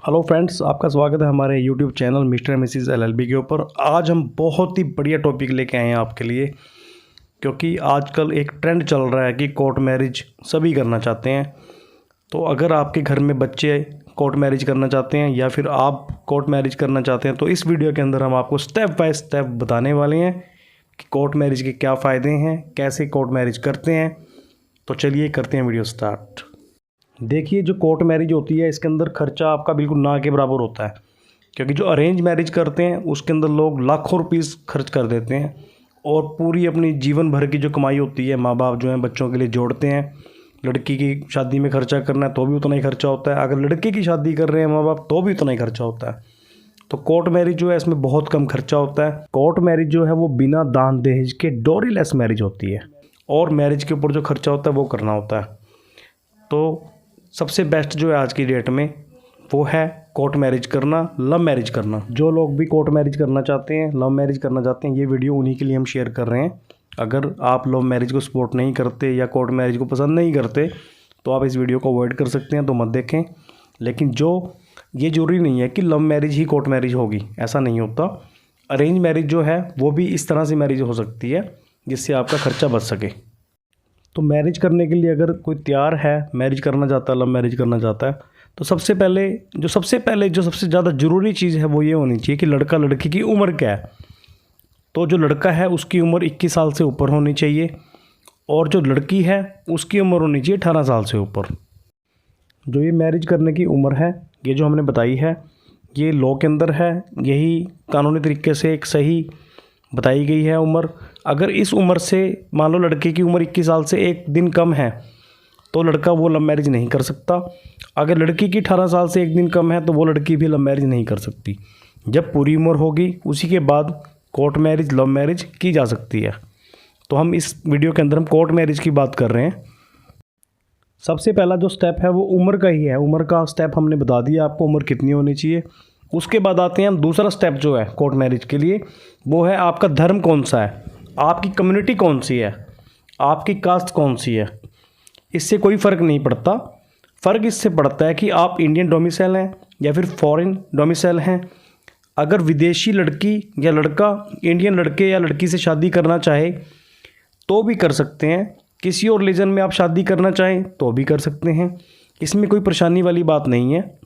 Hello friends, आपका स्वागत है हमारे YouTube channel mister and Mrs LLB के ऊपर। आज हम बहुत ही बढ़िया टॉपिक लेके आए हैं आपके लिए, क्योंकि आजकल एक ट्रेंड चल रहा है कि कोर्ट मैरिज सभी करना चाहते हैं। तो अगर आपके घर में बच्चे कोर्ट मैरिज करना चाहते हैं या फिर आप कोर्ट मैरिज करना चाहते हैं, तो इस वीडियो के अंदर हम आपको स्टेप बाय स्टेप बताने वाले हैं कि कोर्ट मैरिज के क्या फ़ायदे हैं, कैसे कोर्ट मैरिज करते हैं। तो चलिए करते हैं वीडियो स्टार्ट। देखिए, जो कोर्ट मैरिज होती है इसके अंदर खर्चा आपका बिल्कुल ना के बराबर होता है, क्योंकि जो अरेंज मैरिज करते हैं उसके अंदर लोग लाखों रुपीस खर्च कर देते हैं और पूरी अपनी जीवन भर की जो कमाई होती है माँ बाप जो है बच्चों के लिए जोड़ते हैं। लड़की की शादी में खर्चा करना है तो भी उतना ही खर्चा होता है, अगर लड़के की शादी कर रहे हैं माँ बाप तो भी उतना ही खर्चा होता है। तो कोर्ट मैरिज जो है इसमें बहुत कम खर्चा होता है। कोर्ट मैरिज जो है वो बिना दान दहेज के डोरी लेस मैरिज होती है और मैरिज के ऊपर जो खर्चा होता है वो करना होता है। तो सबसे बेस्ट जो है आज की डेट में वो है कोर्ट मैरिज करना, लव मैरिज करना। जो लोग भी कोर्ट मैरिज करना चाहते हैं, लव मैरिज करना चाहते हैं, ये वीडियो उन्हीं के लिए हम शेयर कर रहे हैं। अगर आप लव मैरिज को सपोर्ट नहीं करते या कोर्ट मैरिज को पसंद नहीं करते तो आप इस वीडियो को अवॉइड कर सकते हैं, तो मत देखें। लेकिन ये ज़रूरी नहीं है कि लव मैरिज ही कोर्ट मैरिज होगी, ऐसा नहीं होता। अरेंज मैरिज जो है वो भी इस तरह से मैरिज हो सकती है जिससे आपका खर्चा बच सके। तो मैरिज करने के लिए अगर कोई तैयार है, मैरिज करना चाहता है, लव मैरिज करना चाहता है, तो सबसे पहले जो सबसे ज़्यादा ज़रूरी चीज़ है वो ये होनी चाहिए कि लड़का लड़की की उम्र क्या है। तो जो लड़का है उसकी उम्र 21 साल से ऊपर होनी चाहिए और जो लड़की है उसकी उम्र होनी चाहिए 18 साल से ऊपर। जो ये मैरिज करने की उम्र है, ये जो हमने बताई है, ये लॉ के अंदर है, यही कानूनी तरीके से एक सही बताई गई है उम्र। अगर इस उम्र से मान लो लड़के की उम्र 21 साल से एक दिन कम है तो लड़का वो लव मैरिज नहीं कर सकता। अगर लड़की की 18 साल से एक दिन कम है तो वो लड़की भी लव मैरिज नहीं कर सकती। जब पूरी उम्र होगी उसी के बाद कोर्ट मैरिज, लव मैरिज की जा सकती है। तो हम इस वीडियो के अंदर हम कोर्ट मैरिज की बात कर रहे हैं। सबसे पहला जो स्टेप है वो उम्र का ही है। उम्र का स्टेप हमने बता दिया आपको, उम्र कितनी होनी चाहिए। उसके बाद आते हैं हम दूसरा स्टेप जो है कोर्ट मैरिज के लिए, वो है आपका धर्म कौन सा है, आपकी कम्युनिटी कौन सी है, आपकी कास्ट कौन सी है। इससे कोई फ़र्क नहीं पड़ता। फ़र्क इससे पड़ता है कि आप इंडियन डोमिसाइल हैं या फिर फॉरेन डोमिसाइल हैं। अगर विदेशी लड़की या लड़का इंडियन लड़के या लड़की से शादी करना चाहे तो भी कर सकते हैं। किसी और रिलीजन में आप शादी करना चाहें तो भी कर सकते हैं, इसमें कोई परेशानी वाली बात नहीं है।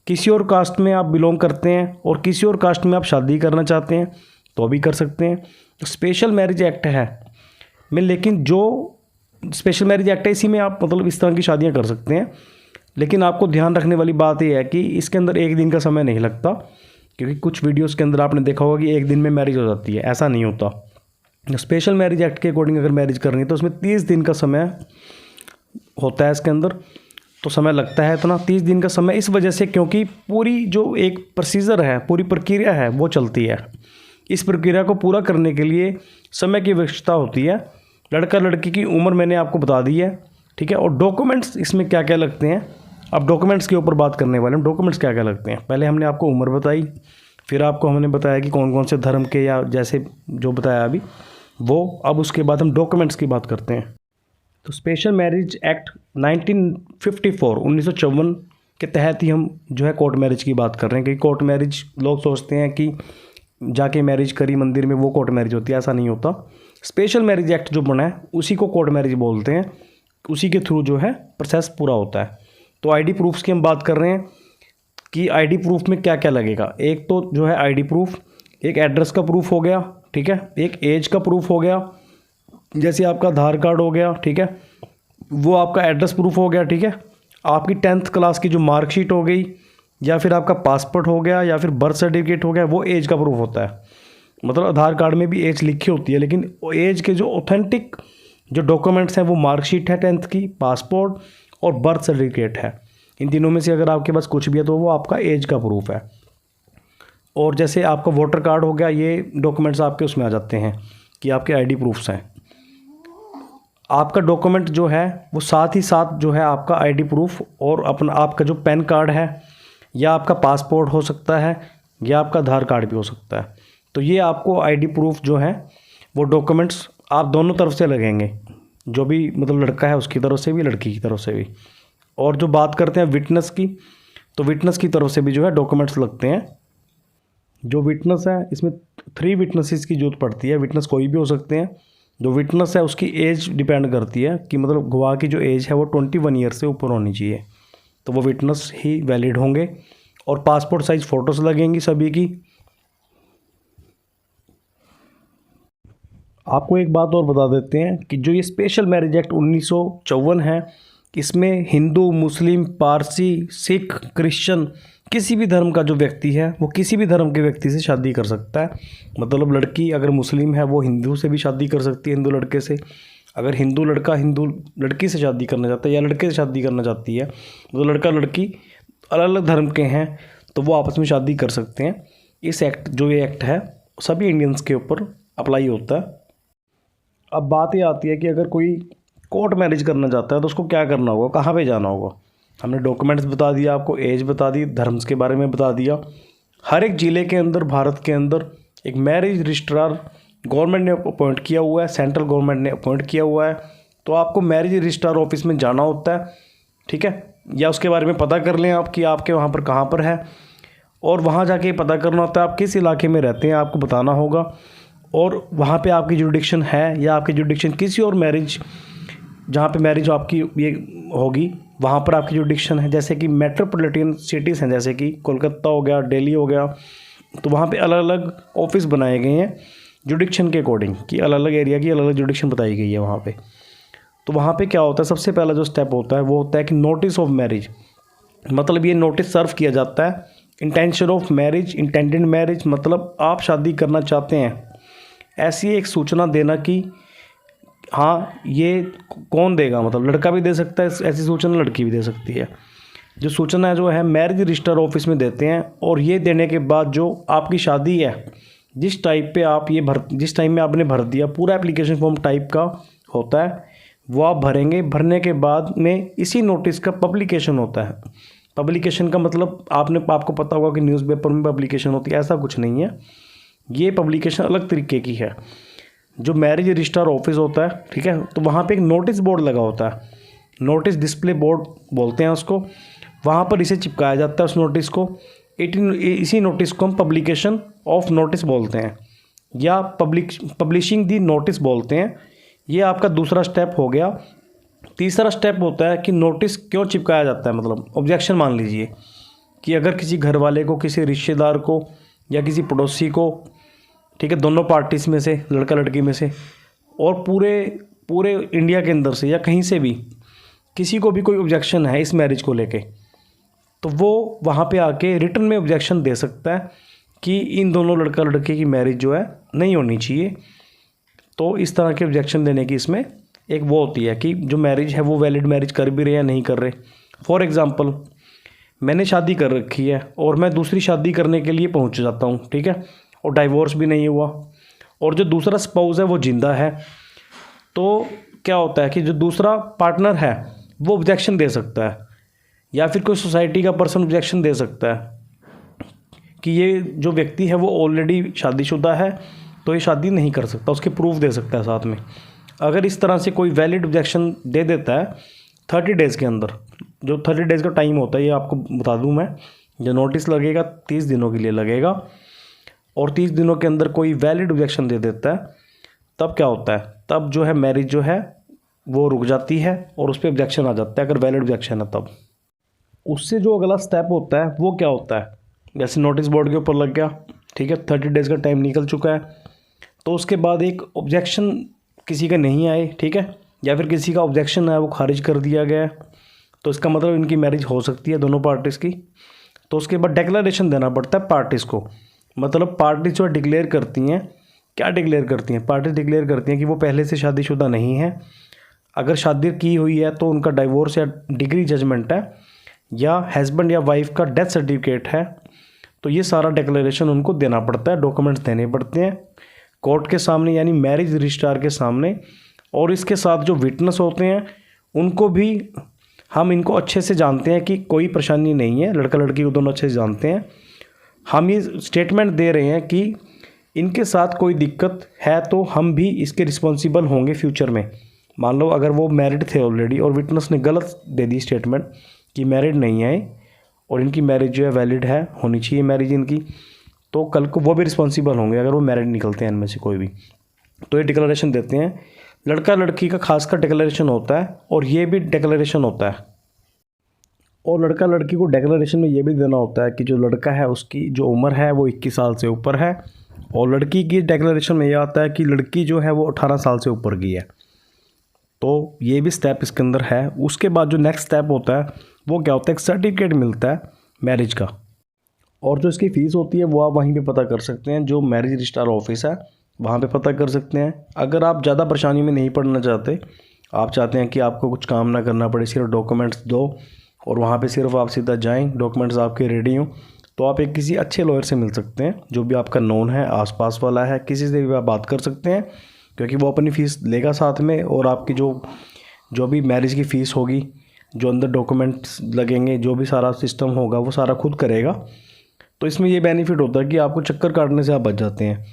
किसी और कास्ट में आप बिलोंग करते हैं और किसी और कास्ट में आप शादी करना चाहते हैं तो भी कर सकते हैं। स्पेशल मैरिज एक्ट है में, लेकिन जो स्पेशल मैरिज एक्ट है इसी में आप मतलब इस तरह की शादियां कर सकते हैं। लेकिन आपको ध्यान रखने वाली बात यह है कि इसके अंदर एक दिन का समय नहीं लगता, क्योंकि कुछ वीडियोस के अंदर आपने देखा होगा कि एक दिन में मैरिज हो जाती है, ऐसा नहीं होता। स्पेशल मैरिज एक्ट के अकॉर्डिंग अगर मैरिज करनी है तो उसमें 30 दिन का समय होता है इसके अंदर। तो समय लगता है इतना 30 दिन का समय इस वजह से क्योंकि पूरी जो एक प्रोसीजर है, पूरी प्रक्रिया है वो चलती है। इस प्रक्रिया को पूरा करने के लिए समय की आवश्यकता होती है। लड़का लड़की की उम्र मैंने आपको बता दी है, ठीक है। और डॉक्यूमेंट्स इसमें क्या क्या लगते हैं, अब डॉक्यूमेंट्स के ऊपर बात करने वाले हैं। डॉक्यूमेंट्स क्या क्या लगते हैं, पहले हमने आपको उम्र बताई, फिर आपको हमने बताया कि कौन कौन से धर्म के या जैसे जो बताया अभी वो। अब उसके बाद हम डॉक्यूमेंट्स की बात करते हैं। तो स्पेशल मैरिज एक्ट 1954 के तहत ही हम जो है कोर्ट मैरिज की बात कर रहे हैं। क्योंकि कोर्ट मैरिज लोग सोचते हैं कि जाके मैरिज करी मंदिर में वो कोर्ट मैरिज होती है, ऐसा नहीं होता। स्पेशल मैरिज एक्ट जो बना है उसी को कोर्ट मैरिज बोलते हैं, उसी के थ्रू जो है प्रोसेस पूरा होता है। तो आईडी प्रूफ्स की हम बात कर रहे हैं कि आईडी प्रूफ में क्या क्या लगेगा। एक तो जो है आईडी प्रूफ, एक एड्रेस का प्रूफ हो गया, ठीक है, एक एज का प्रूफ हो गया, जैसे आपका आधार कार्ड हो गया, ठीक है, वो आपका एड्रेस प्रूफ हो गया, ठीक है। आपकी 10th क्लास की जो मार्कशीट हो गई, या फिर आपका पासपोर्ट हो गया, या फिर बर्थ सर्टिफिकेट हो गया, वो एज का प्रूफ होता है। मतलब आधार कार्ड में भी एज लिखी होती है, लेकिन एज के जो ऑथेंटिक जो डॉक्यूमेंट्स हैं वो मार्कशीट है 10th की, पासपोर्ट और बर्थ सर्टिफिकेट है। इन तीनों में से अगर आपके पास कुछ भी है तो वो आपका एज का प्रूफ है। और जैसे आपका वोटर कार्ड हो गया, ये डॉक्यूमेंट्स आपके उसमें आ जाते हैं कि आपके आईडी प्रूफ्स हैं। आपका डॉक्यूमेंट जो है वो साथ ही साथ जो है आपका आईडी प्रूफ और अपना आपका जो पैन कार्ड है, या आपका पासपोर्ट हो सकता है, या आपका आधार कार्ड भी हो सकता है। तो ये आपको आईडी प्रूफ जो है वो डॉक्यूमेंट्स आप दोनों तरफ से लगेंगे, जो भी मतलब लड़का है उसकी तरफ से भी, लड़की की तरफ से भी। और जो बात करते हैं विटनेस की, तो विटनेस की तरफ से भी जो है डॉक्यूमेंट्स लगते हैं। जो विटनेस है इसमें 3 विटनेसेस की जरूरत पड़ती है। विटनेस कोई भी हो सकते हैं। जो विटनेस है उसकी एज डिपेंड करती है कि मतलब गवाह की जो एज है वो 21 ईयर से ऊपर होनी चाहिए, तो वो विटनेस ही वैलिड होंगे। और पासपोर्ट साइज़ फ़ोटोज़ लगेंगी सभी की। आपको एक बात और बता देते हैं कि जो ये स्पेशल मैरिज एक्ट 1954 है, इसमें हिंदू, मुस्लिम, पारसी, सिख, क्रिश्चियन किसी भी धर्म का जो व्यक्ति है वो किसी भी धर्म के व्यक्ति से शादी कर सकता है। मतलब लड़की अगर मुस्लिम है वो हिंदू से भी शादी कर सकती है, हिंदू लड़के से। अगर हिंदू लड़का हिंदू लड़की से शादी करना चाहता है या लड़के से शादी करना चाहती है, मतलब लड़का लड़की अलग अलग धर्म के हैं, तो वो आपस में शादी कर सकते हैं। इस एक्ट जो ये एक्ट है सभी इंडियंस के ऊपर अप्लाई होता है। अब बात ये आती है कि अगर कोई कोर्ट मैरिज करना चाहता है तो उसको क्या करना होगा, कहाँ पे जाना होगा। हमने डॉक्यूमेंट्स बता दिया, आपको एज बता दी, धर्म्स के बारे में बता दिया। हर एक ज़िले के अंदर भारत के अंदर एक मैरिज रजिस्ट्रार गवर्नमेंट ने अपॉइंट किया हुआ है, सेंट्रल गवर्नमेंट ने अपॉइंट किया हुआ है। तो आपको मैरिज रजिस्ट्रार ऑफिस में जाना होता है, ठीक है, या उसके बारे में पता कर लें आप कि आपके वहाँ पर कहाँ पर है, और वहाँ जाके पता करना होता है आप किस इलाके में रहते हैं, आपको बताना होगा। और वहाँ पे आपकी जुडिक्शन है या आपकी जुडिक्शन किसी और मैरिज, जहाँ पे मैरिज आपकी ये होगी वहाँ पर आपकी जुडिक्शन है। जैसे कि मेट्रोपॉलिटन सिटीज़ हैं, जैसे कि कोलकाता हो गया, दिल्ली हो गया, तो वहाँ पे अलग अलग ऑफिस बनाए गए हैं जुडिक्शन के अकॉर्डिंग, कि अलग अलग एरिया की अलग अलग जुडिक्शन बताई गई है वहाँ पे। तो वहाँ पे क्या होता है, सबसे पहला जो स्टेप होता है वो होता है कि नोटिस ऑफ मैरिज। मतलब ये नोटिस सर्व किया जाता है। Intention of marriage, intended marriage, मतलब आप शादी करना चाहते हैं, ऐसी एक सूचना देना कि हाँ ये कौन देगा, मतलब लड़का भी दे सकता है ऐसी सूचना, लड़की भी दे सकती है। जो सूचना जो है मैरिज रजिस्टर ऑफिस में देते हैं, और ये देने के बाद जो आपकी शादी है, जिस टाइम में आपने भर दिया, पूरा एप्लीकेशन फॉर्म टाइप का होता है वो आप भरेंगे। भरने के बाद में इसी नोटिस का पब्लिकेशन होता है। पब्लिकेशन का मतलब आपको पता होगा कि न्यूज़पेपर में पब्लिकेशन होती है, ऐसा कुछ नहीं है। ये पब्लिकेशन अलग तरीके की है। जो मैरिज रजिस्ट्रार ऑफिस होता है, ठीक है, तो वहाँ पे एक नोटिस बोर्ड लगा होता है, नोटिस डिस्प्ले बोर्ड बोलते हैं उसको। वहाँ पर इसे चिपकाया जाता है उस नोटिस को। इसी नोटिस को हम पब्लिकेशन ऑफ नोटिस बोलते हैं या पब्लिशिंग दी नोटिस बोलते हैं। ये आपका दूसरा स्टेप हो गया। तीसरा स्टेप होता है कि नोटिस क्यों चिपकाया जाता है, मतलब ऑब्जेक्शन मान लीजिए कि अगर किसी घर वाले को, किसी रिश्तेदार को या किसी पड़ोसी को, ठीक है, दोनों पार्टीज में से, लड़का लड़की में से, और पूरे इंडिया के अंदर से या कहीं से भी किसी को भी कोई ऑब्जेक्शन है इस मैरिज को लेके, तो वो वहाँ पे आके रिटर्न में ऑब्जेक्शन दे सकता है कि इन दोनों लड़का लड़के की मैरिज जो है नहीं होनी चाहिए। तो इस तरह के ऑब्जेक्शन देने की इसमें एक वो होती है कि जो मैरिज है वो वैलिड मैरिज कर भी रहे या नहीं कर रहे। फॉर एग्ज़ाम्पल, मैंने शादी कर रखी है और मैं दूसरी शादी करने के लिए पहुंच जाता हूं, ठीक है, और डाइवोर्स भी नहीं हुआ, और जो दूसरा स्पाउस है वो जिंदा है, तो क्या होता है कि जो दूसरा पार्टनर है वो ऑब्जेक्शन दे सकता है, या फिर कोई सोसाइटी का पर्सन ऑब्जेक्शन दे सकता है कि ये जो व्यक्ति है वो ऑलरेडी शादीशुदा है, तो ये शादी नहीं कर सकता, उसके प्रूफ दे सकता है साथ में। अगर इस तरह से कोई वैलिड ऑब्जेक्शन दे देता है 30 डेज़ के अंदर, जो 30 डेज़ का टाइम होता है ये आपको बता दूं मैं, जो नोटिस लगेगा 30 दिनों के लिए लगेगा, और 30 दिनों के अंदर कोई वैलिड ऑब्जेक्शन दे देता है, तब क्या होता है, तब जो है मैरिज जो है वो रुक जाती है और उस पर ऑब्जेक्शन आ जाता है अगर वैलिड ऑब्जेक्शन है तब। उससे जो अगला स्टेप होता है वो क्या होता है, जैसे नोटिस बोर्ड के ऊपर लग गया, ठीक है, 30 डेज़ का टाइम निकल चुका है, तो उसके बाद एक ऑब्जेक्शन किसी का नहीं आए, ठीक है, या फिर किसी का ऑब्जेक्शन है वो खारिज कर दिया गया है, तो इसका मतलब इनकी मैरिज हो सकती है दोनों पार्टीज़ की। तो उसके बाद डिक्लेरेशन देना पड़ता है पार्टीज़ को। मतलब पार्टीज जो डिक्लेयर करती हैं, क्या डिक्लेयर करती हैं, पार्टीज डिक्लेयर करती हैं कि वो पहले से शादीशुदा नहीं है। अगर शादी की हुई है तो उनका डाइवोर्स या डिग्री जजमेंट है, या हस्बैंड या वाइफ का डेथ सर्टिफिकेट है, तो ये सारा डिक्लेरेशन उनको देना पड़ता है, डॉक्यूमेंट्स देने पड़ते हैं कोर्ट के सामने, यानी मैरिज रजिस्ट्रार के सामने। और इसके साथ जो विटनेस होते हैं उनको भी हम इनको अच्छे से जानते हैं कि कोई परेशानी नहीं है, लड़का लड़की को दोनों अच्छे से जानते हैं। हम ये स्टेटमेंट दे रहे हैं कि इनके साथ कोई दिक्कत है तो हम भी इसके रिस्पॉन्सिबल होंगे फ्यूचर में। मान लो अगर वो मैरिड थे ऑलरेडी और विटनेस ने गलत दे दी स्टेटमेंट कि मैरिड नहीं है, और इनकी मैरिज जो है वैलिड है, होनी चाहिए मैरिज इनकी, तो कल को वो भी रिस्पॉन्सिबल होंगे अगर वो मैरिड निकलते हैं इनमें से कोई भी। तो ये डिक्लेरेशन देते हैं, लड़का लड़की का खासकर डिक्लेरेशन होता है और ये भी डिक्लेरेशन होता है। और लड़का लड़की को डिक्लेरेशन में ये भी देना होता है कि जो लड़का है उसकी जो उम्र है वो 21 साल से ऊपर है, और लड़की की डिक्लेरेशन में ये आता है कि लड़की जो है वो 18 साल से ऊपर की है। तो ये भी स्टेप इसके अंदर है। उसके बाद जो नेक्स्ट स्टेप होता है वो क्या होता है, एक सर्टिफिकेट मिलता है मैरिज का, और जो इसकी फ़ीस होती है वो आप वहीं पे पता कर सकते हैं, जो मैरिज रजिस्ट्रार ऑफिस है वहाँ पे पता कर सकते हैं। अगर आप ज़्यादा परेशानी में नहीं पड़ना चाहते, आप चाहते हैं कि आपको कुछ काम ना करना पड़े, सिर्फ डॉक्यूमेंट्स दो और वहाँ पे सिर्फ आप सीधा जाएं, डॉक्यूमेंट्स आपके रेडी हों, तो आप एक किसी अच्छे लॉयर से मिल सकते हैं जो भी आपका नोन है, आसपास वाला है, किसी से भी आप बात कर सकते हैं, क्योंकि वो अपनी फ़ीस लेगा साथ में, और आपकी जो भी मैरिज की फ़ीस होगी, जो अंदर डॉक्यूमेंट्स लगेंगे, जो भी सारा सिस्टम होगा वो सारा खुद करेगा। तो इसमें ये बेनिफिट होता है कि आपको चक्कर काटने से आप बच जाते हैं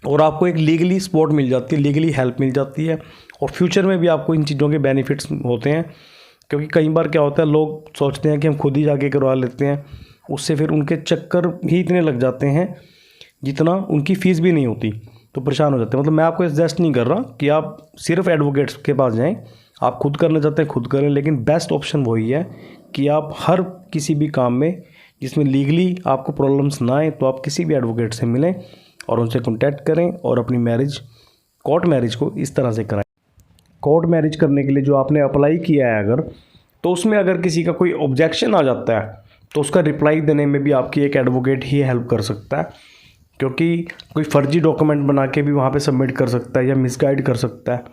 और आपको एक लीगली सपोर्ट मिल जाती है, लीगली हेल्प मिल जाती है, और फ्यूचर में भी आपको इन चीज़ों के बेनिफिट्स होते हैं। क्योंकि कई बार क्या होता है, लोग सोचते हैं कि हम खुद ही जाके करवा लेते हैं, उससे फिर उनके चक्कर ही इतने लग जाते हैं जितना उनकी फ़ीस भी नहीं होती, तो परेशान हो जाते हैं। मतलब मैं आपको सजेस्ट नहीं कर रहा कि आप सिर्फ एडवोकेट्स के पास जाएं, आप खुद करना चाहते हैं खुद करें, लेकिन बेस्ट ऑप्शन वही है कि आप हर किसी भी काम में जिसमें लीगली आपको प्रॉब्लम्स ना आए तो आप किसी भी एडवोकेट से मिलें और उनसे कॉन्टैक्ट करें और अपनी मैरिज, कोर्ट मैरिज को इस तरह से कराएं। कोर्ट मैरिज करने के लिए जो आपने अप्लाई किया है अगर, तो उसमें अगर किसी का कोई ऑब्जेक्शन आ जाता है तो उसका रिप्लाई देने में भी आपकी एक एडवोकेट ही हेल्प कर सकता है, क्योंकि कोई फर्जी डॉक्यूमेंट बना के भी वहाँ पे सबमिट कर सकता है या मिसगाइड कर सकता है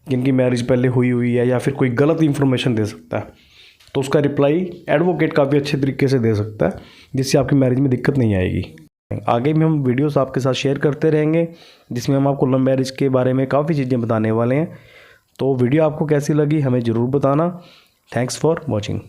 जिनकी मैरिज पहले हुई है, या फिर कोई गलत इन्फॉर्मेशन दे सकता है। तो उसका रिप्लाई एडवोकेट काफ़ी अच्छे तरीके से दे सकता है, जिससे आपकी मैरिज में दिक्कत नहीं आएगी। आगे भी हम वीडियोस आपके साथ शेयर करते रहेंगे जिसमें हम आपको लव मैरिज के बारे में काफ़ी चीज़ें बताने वाले हैं। तो वीडियो आपको कैसी लगी हमें ज़रूर बताना। Thanks for watching.